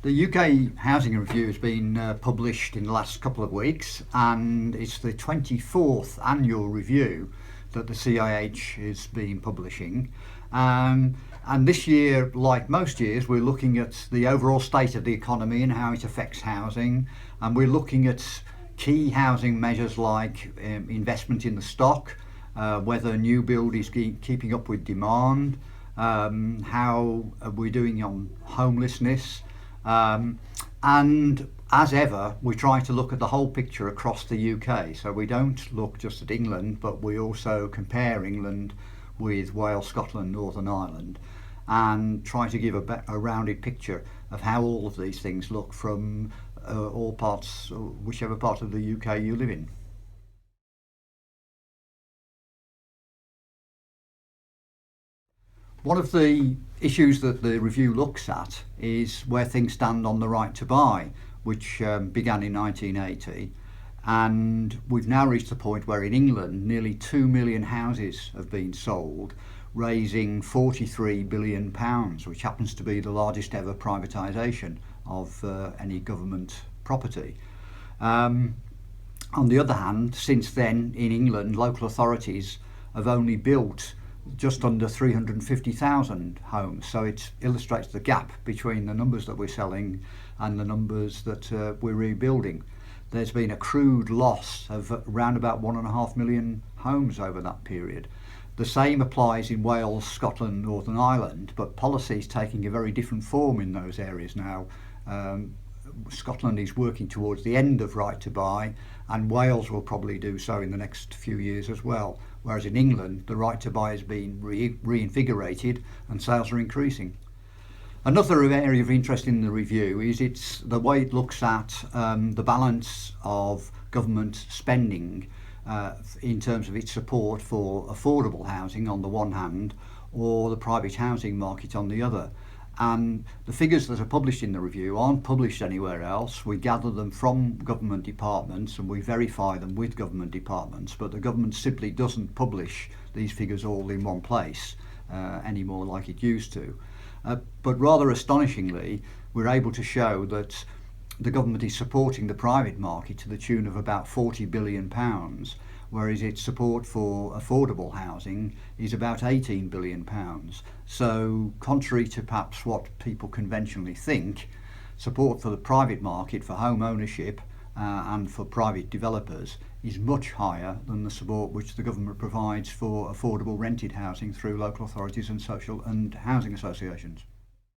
The UK Housing Review has been published in the last couple of weeks, and it's the 24th annual review that the CIH has been publishing. And this year, like most years, we're looking at the overall state of the economy and how it affects housing, and we're looking at key housing measures like investment in the stock, whether new build is keeping up with demand, how are we doing on homelessness, and as ever we try to look at the whole picture across the UK. So we don't look just at England, but we also compare England with Wales, Scotland, Northern Ireland, and try to give a rounded picture of how all of these things look from all parts, whichever part of the UK you live in. One of the issues that the review looks at is where things stand on the right to buy, which began in 1980, and we've now reached the point where in England nearly 2 million houses have been sold, raising £43 billion, which happens to be the largest ever privatisation of any government property. On the other hand, since then in England, local authorities have only built just under 350,000 homes, so it illustrates the gap between the numbers that we're selling and the numbers that we're rebuilding. There's been a crude loss of around about 1.5 million homes over that period. The same applies in Wales, Scotland, Northern Ireland, but policy is taking a very different form in those areas now. Scotland is working towards the end of right to buy, and Wales will probably do so in the next few years as well. Whereas in England, the right to buy has been reinvigorated and sales are increasing. Another area of interest in the review is it's the way it looks at the balance of government spending in terms of its support for affordable housing on the one hand, or the private housing market on the other. And the figures that are published in the review aren't published anywhere else. We gather them from government departments and we verify them with government departments, but the government simply doesn't publish these figures all in one place anymore like it used to. But rather astonishingly, we're able to show that the government is supporting the private market to the tune of about £40 billion, whereas its support for affordable housing is about £18 billion. So contrary to perhaps what people conventionally think, support for the private market for home ownership and for private developers is much higher than the support which the government provides for affordable rented housing through local authorities and social and housing associations.